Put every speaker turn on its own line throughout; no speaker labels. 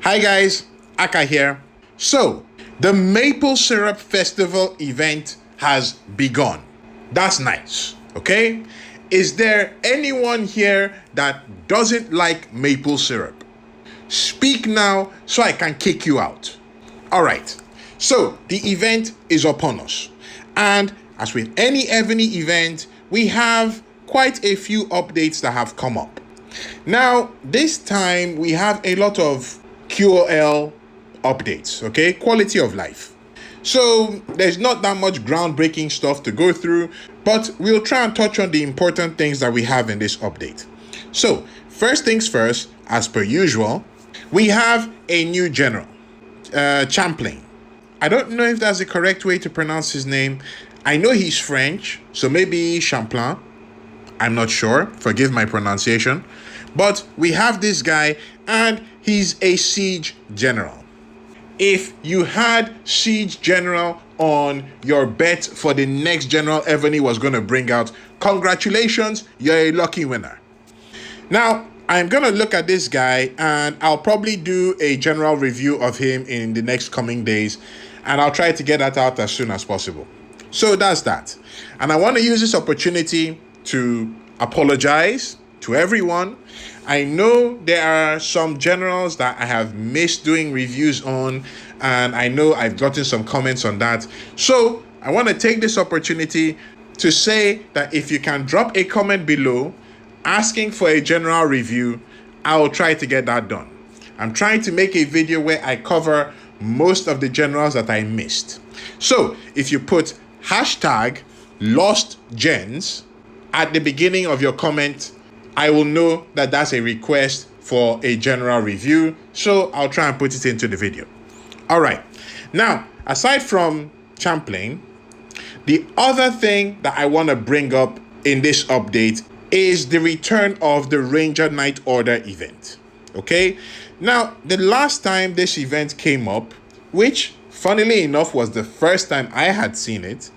Hi guys, Aka here. So, the Maple Syrup Festival event has begun. That's nice, okay? Is there anyone here that doesn't like maple syrup? Speak now so I can kick you out. All right, so the event is upon us. And as with any Evony event, we have quite a few updates that have come up. Now, this time we have a lot of QOL updates, okay? Quality of life. So there's not that much groundbreaking stuff to go through, but we'll try and touch on the important things that we have in this update. So first things first, as per usual, we have a new general, Champlain. I don't know if that's the correct way to pronounce his name. I know he's French, so maybe Champlain. I'm not sure, forgive my pronunciation. But we have this guy and he's a siege general. If you had siege general on your bet for the next general Evony was going to bring out, congratulations, you're a lucky winner. Now, I'm going to look at this guy and I'll probably do a general review of him in the next coming days, and I'll try to get that out as soon as possible. So that's that. And I want to use this opportunity to apologize to everyone. I know there are some generals that I have missed doing reviews on, and I know I've gotten some comments on that. So I want to take this opportunity to say that if you can drop a comment below asking for a general review, I will try to get that done. I'm trying to make a video where I cover most of the generals that I missed. So if you put hashtag lost gens at the beginning of your comment, I will know that that's a request for a general review, so I'll try and put it into the video. All right. Now, aside from Champlain, the other thing that I want to bring up in this update is the return of the Ranger Night Order event. Okay? Now, the last time this event came up, which funnily enough was the first time I had seen it,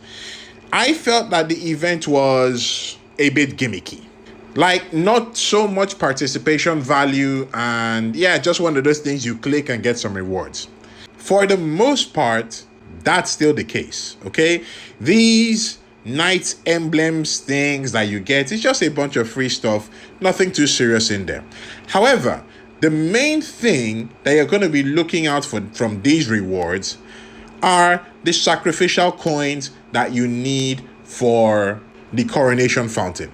I felt that the event was a bit gimmicky. Like, not so much participation value, and yeah, just one of those things you click and get some rewards. For the most part, that's still the case, okay? These Knights emblems things that you get, it's just a bunch of free stuff, nothing too serious in there. However, the main thing that you're going to be looking out for from these rewards are the sacrificial coins that you need for the coronation fountain.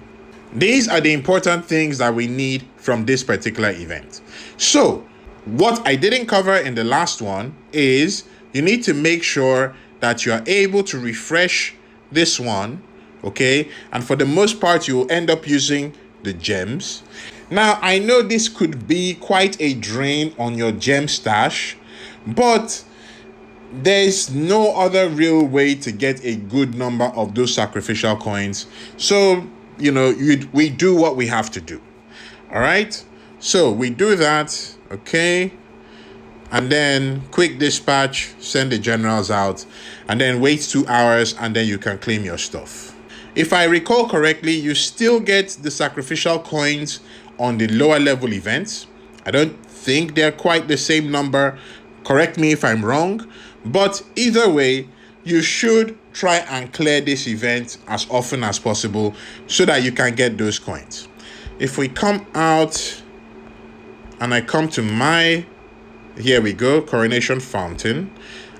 These are the important things that we need from this particular event. So, what I didn't cover in the last one is you need to make sure that you are able to refresh this one, okay? And for the most part, you'll end up using the gems. Now, I know this could be quite a drain on your gem stash, but there's no other real way to get a good number of those sacrificial coins. So, we do what we have to do. All right? So we do that, okay? And then quick dispatch, send the generals out, and then wait 2 hours, and then you can claim your stuff. If I recall correctly, you still get the sacrificial coins on the lower level events. I don't think they're quite the same number. Correct me if I'm wrong. But either way, you should try and clear this event as often as possible so that you can get those coins. If we come out and I come to here we go, coronation fountain.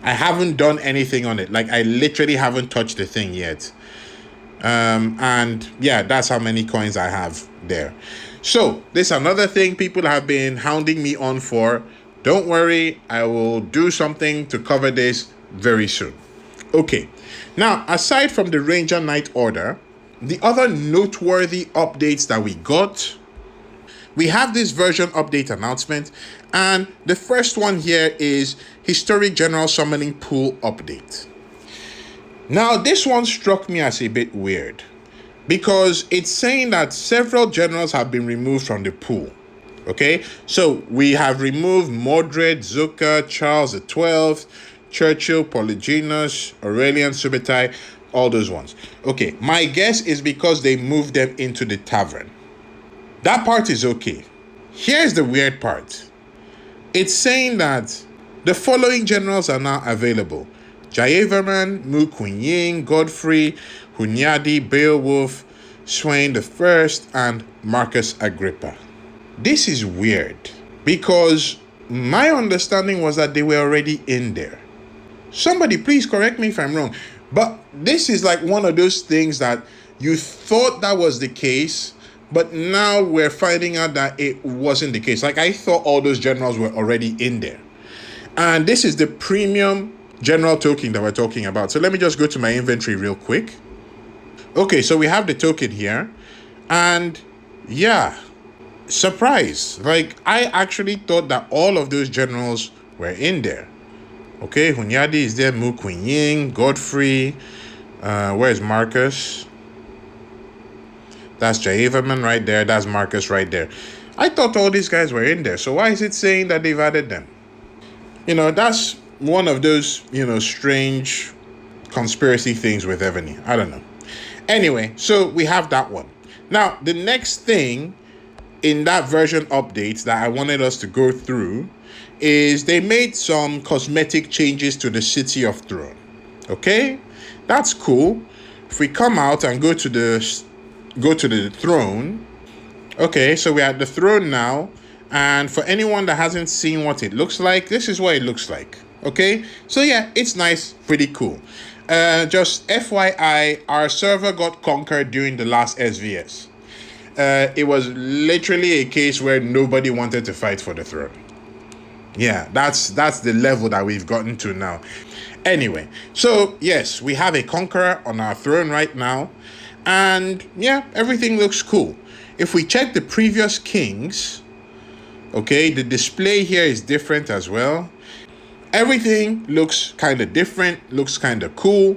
I haven't done anything on it. Like, I literally haven't touched the thing yet. And yeah, that's how many coins I have there. So this is another thing people have been hounding me on for. Don't worry, I will do something to cover this very soon. Okay, now aside from the Ranger Night Order, the other noteworthy updates that we got, we have this version update announcement, and the first one here is Historic General Summoning Pool update. Now, this one struck me as a bit weird because it's saying that several generals have been removed from the pool. Okay, so we have removed Mordred, Zuka, Charles XII, Churchill, Polygenus, Aurelian, Subutai, all those ones. Okay, my guess is because they moved them into the tavern. That part is okay. Here's the weird part. it's saying that the following generals are now available: Jayavarman, Mu Kunying, Godfrey, Hunyadi, Beowulf, Swain the First, and Marcus Agrippa. This is weird because my understanding was that they were already in there. Somebody please correct me if I'm wrong, but this is like one of those things that you thought that was the case, but now we're finding out that it wasn't the case. Like, I thought all those generals were already in there. And this is the premium general token that we're talking about. So let me just go to my inventory real quick. Okay, so we have the token here. And yeah, surprise. Like, I actually thought that all of those generals were in there. Okay, Hunyadi is there, Mu Kunying, Godfrey. Where's Marcus? That's Jayavarman right there. That's Marcus right there. I thought all these guys were in there. So why is it saying that they've added them? You know, that's one of those, strange conspiracy things with Evony. I don't know. Anyway, so we have that one. Now, the next thing in that version update that I wanted us to go through is they made some cosmetic changes to the City of Throne. Okay? That's cool. If we come out and go to the throne. Okay, so we're at the throne now. And for anyone that hasn't seen what it looks like, this is what it looks like. Okay, so yeah, it's nice, pretty cool. Just FYI, our server got conquered during the last SVS. It was literally a case where nobody wanted to fight for the throne. Yeah, that's the level that we've gotten to now. Anyway, so yes, we have a conqueror on our throne right now. And yeah, everything looks cool. If we check the previous kings, okay, the display here is different as well. Everything looks kind of different, looks kind of cool.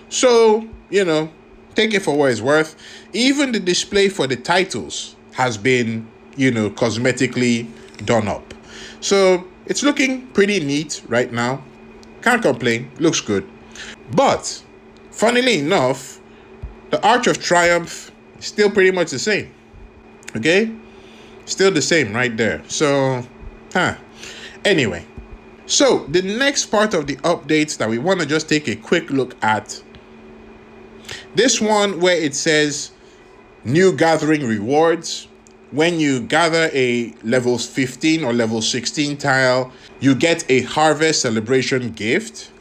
So, take it for what it's worth. Even the display for the titles has been, cosmetically done up. So, it's looking pretty neat right now. Can't complain, looks good. But, funnily enough, the Arch of Triumph is still pretty much the same. Okay? Still the same right there. So, Anyway. So, the next part of the updates that we want to just take a quick look at. This one where it says new gathering rewards. When you gather a level 15 or level 16 tile, you get a harvest celebration gift.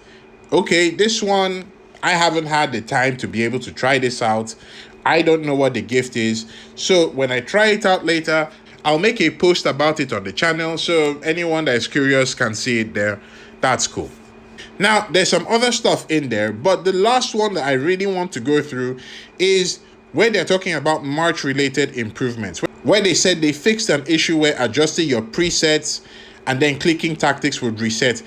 Okay, this one, I haven't had the time to be able to try this out. I don't know what the gift is. So when I try it out later, I'll make a post about it on the channel. So anyone that is curious can see it there. That's cool. Now, there's some other stuff in there, but the last one that I really want to go through is where they're talking about March-related improvements, where they said they fixed an issue where adjusting your presets and then clicking tactics would reset.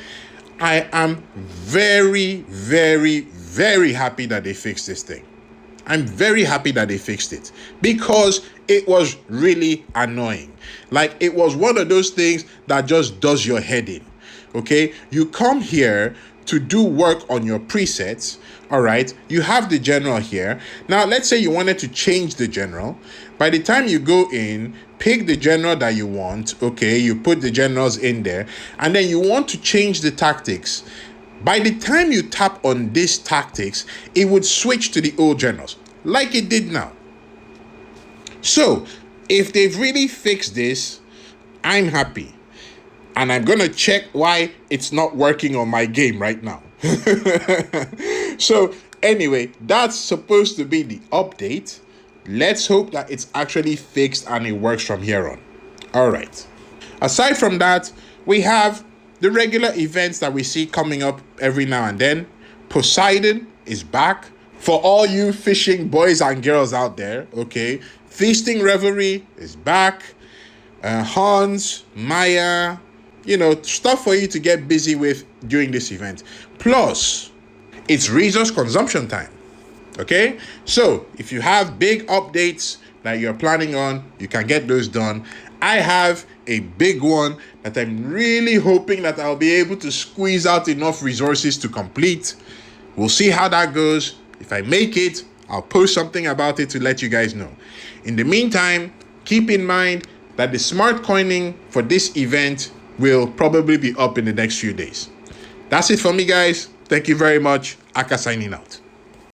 I am very, very, very happy that they fixed this thing. I'm very happy that they fixed it because it was really annoying. Like, it was one of those things that just does your head in. Okay, you come here to do work on your presets. All right, you have the general here. Now, let's say you wanted to change the general. By the time you go in, pick the general that you want. Okay, you put the generals in there, and then you want to change the tactics. By the time you tap on this tactics, it would switch to the old generals, like it did now. So, if they've really fixed this, I'm happy. And I'm going to check why it's not working on my game right now. So, anyway, that's supposed to be the update. Let's hope that it's actually fixed and it works from here on. All right. Aside from that, we have the regular events that we see coming up every now and then. Poseidon is back. For all you fishing boys and girls out there, okay, Feasting Revelry is back. Hans, Maya, stuff for you to get busy with during this event. Plus, it's resource consumption time. Okay? So, if you have big updates that you're planning on, you can get those done. I have a big one that I'm really hoping that I'll be able to squeeze out enough resources to complete. We'll see how that goes. If I make it, I'll post something about it to let you guys know. In the meantime, keep in mind that the smart coining for this event will probably be up in the next few days. That's it for me, guys. Thank you very much. Aka signing out.